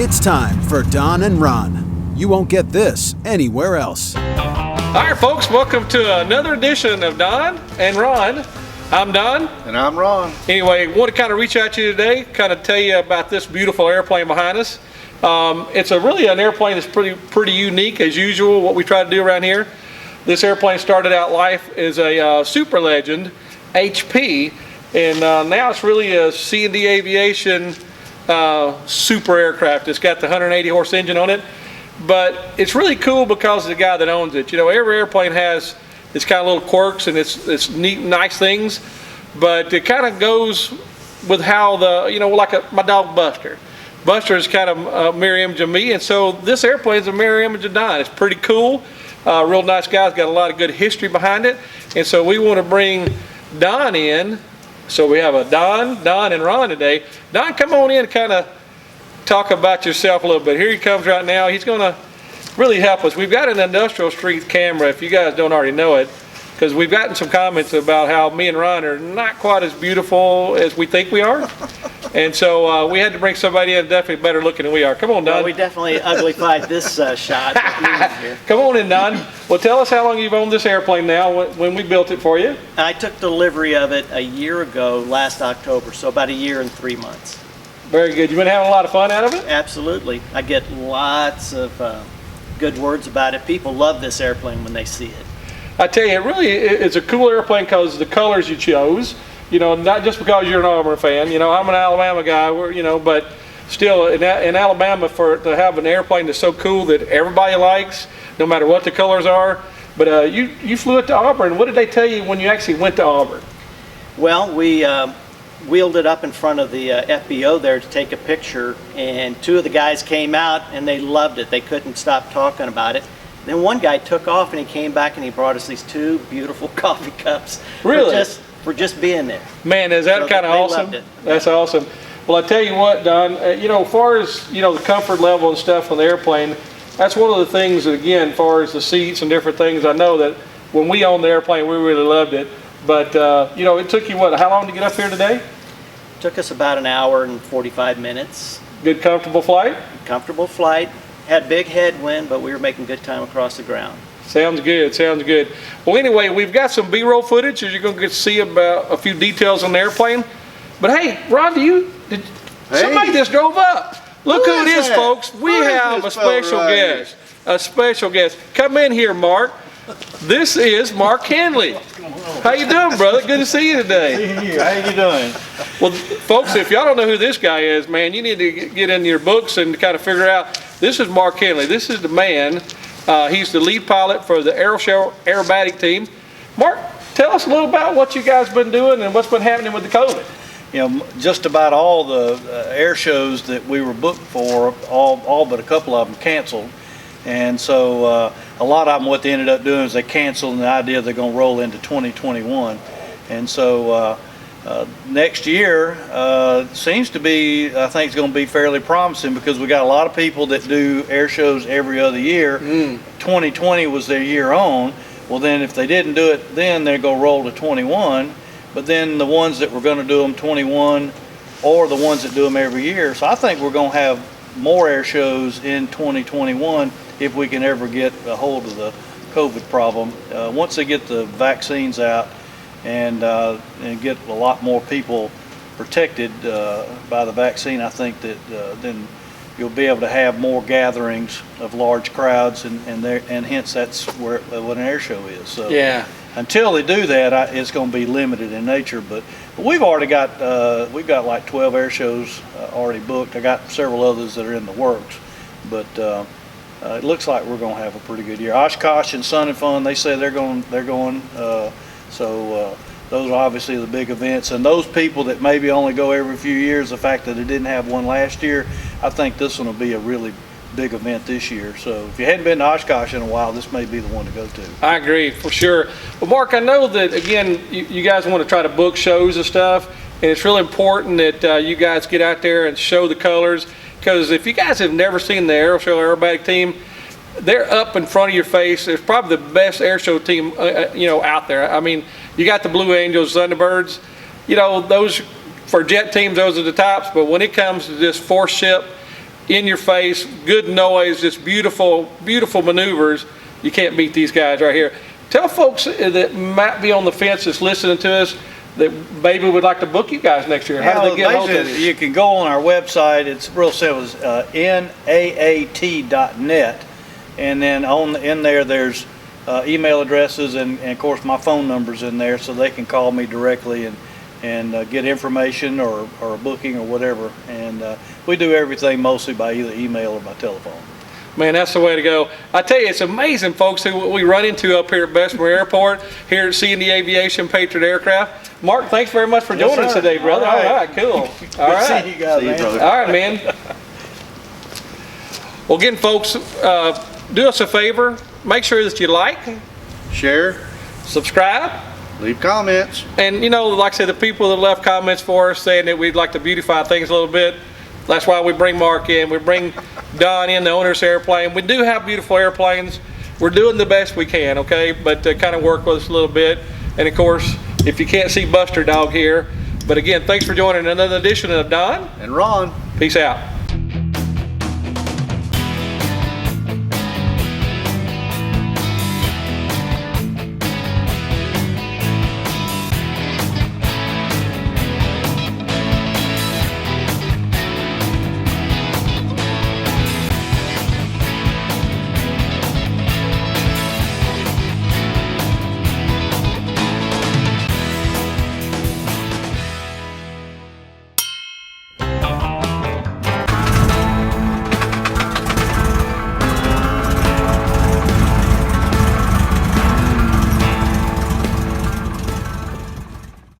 It's time for Don and Ron. You won't get this anywhere else. All right, folks, welcome to another edition of Don and Ron. I'm Don. And I'm Ron. Anyway, want to kind of reach out to you today, kind of tell you about this beautiful airplane behind us. It's really an airplane that's pretty unique as usual, what we try to do around here. This airplane started out life as a Super Legend HP, and now it's really a C&D Aviation super aircraft. It's got the 180 horse engine on it, but it's really cool because of the guy that owns it. You know, every airplane has its kind of little quirks and it's neat, nice things, but it kind of goes with how my dog Buster. Buster is kind of a mirror image of me, and so this airplane is a mirror image of Don. It's pretty cool. Real nice guy's got a lot of good history behind it, and so we want to bring Don in. So we have a Don, and Ron today. Don, come on in and kind of talk about yourself a little bit. Here he comes right now. He's going to really help us. We've got an industrial strength camera, if you guys don't already know it, because we've gotten some comments about how me and Ron are not quite as beautiful as we think we are. And so we had to bring somebody in definitely better looking than we are. Come on, Don. Well, we definitely uglified this shot. Come on in, Don. Well, tell us how long you've owned this airplane now, when we built it for you. I took delivery of it a year ago, last October, so about a year and 3 months. Very good. You've been having a lot of fun out of it? Absolutely. I get lots of good words about it. People love this airplane when they see it. I tell you, it's a cool airplane because of the colors you chose. You know, not just because you're an Auburn fan. You know, I'm an Alabama guy. But still, in Alabama, to have an airplane that's so cool that everybody likes, no matter what the colors are. But you flew it to Auburn. What did they tell you when you actually went to Auburn? Well, we wheeled it up in front of the FBO there to take a picture, and two of the guys came out and they loved it. They couldn't stop talking about it. Then one guy took off and he came back and he brought us these two beautiful coffee cups. Really? For just being there. Man, is that kind of awesome? That's awesome. Well, I tell you what, Don, as far as, the comfort level and stuff on the airplane, that's one of the things that, again, as far as the seats and different things, I know that when we owned the airplane, we really loved it. But, it took you, how long to get up here today? It took us about an hour and 45 minutes. Good, comfortable flight? Comfortable flight. Had big headwind, but we were making good time across the ground. Sounds good, sounds good. Well, anyway, we've got some B-roll footage as you're going to get to see about a few details on the airplane. But hey, Ron, somebody just drove up. Look who it is, folks. We have a special guest. A special guest. Come in here, Mark. This is Mark Henley. How you doing, brother? Good to see you today. See you. How you doing? Well, folks, if y'all don't know who this guy is, man, you need to get in your books and kind of figure out. This is Mark Henley. This is the man. He's the lead pilot for the Aeroshell Aerobatic Team. Mark, tell us a little about what you guys been doing and what's been happening with the COVID. Just about all the air shows that we were booked for, all but a couple of them canceled. And so a lot of them, what they ended up doing is they canceled, and the idea they're going to roll into 2021. And so next year seems to be, I think it's going to be fairly promising because we got a lot of people that do air shows every other year. 2020 was their year on. Well, then if they didn't do it then, they're going to roll to 21. But then the ones that were going to do them 21 or the ones that do them every year. So I think we're going to have more air shows in 2021 if we can ever get a hold of the COVID problem. Once they get the vaccines out and get a lot more people protected by the vaccine, I think that then you'll be able to have more gatherings of large crowds, and hence that's what an air show is. So yeah. Until they do that, it's going to be limited in nature. But we've already got like 12 air shows already booked. I got several others that are in the works, but it looks like we're going to have a pretty good year. Oshkosh and Sun and Fun, they say they're going. So those are obviously the big events, and those people that maybe only go every few years, the fact that they didn't have one last year, I think this one will be a really big event this year. So if you hadn't been to Oshkosh in a while, this may be the one to go to. I agree, for sure. Well, Mark, I know that, again, you guys want to try to book shows and stuff, and it's really important that you guys get out there and show the colors, because if you guys have never seen the Aeroshell Aerobatic Team, they're up in front of your face. It's probably the best air show team out there. I mean, you got the Blue Angels, Thunderbirds, those for jet teams, those are the tops, but when it comes to this force ship, in your face, good noise, just beautiful, beautiful maneuvers. You can't beat these guys right here. Tell folks that might be on the fence that's listening to us that maybe would like to book you guys next year. How do they get hold of you? You can go on our website. It's real simple. It's naat.net, and then in there there's email addresses and of course my phone number's in there, so they can call me directly and get information or a booking or whatever. And we do everything mostly by either email or by telephone. Man, that's the way to go. I tell you, it's amazing, folks, what we run into up here at Bessemer Airport, here at seeing the Aviation Patriot aircraft. Mark, thanks very much for joining us today, brother. All right, cool. All right. See you guys, man. All right, man. Well, again, folks, do us a favor. Make sure that you like, Share, subscribe, leave comments. and, you know, like I said, the people that left comments for us saying that we'd like to beautify things a little bit, that's why we bring Mark in. We bring Don in, the owner's airplane. We do have beautiful airplanes. We're doing the best we can, okay? But kind of work with us a little bit. And of course, if you can't see Buster Dog here, but again, thanks for joining another edition of Don And Ron. Peace out.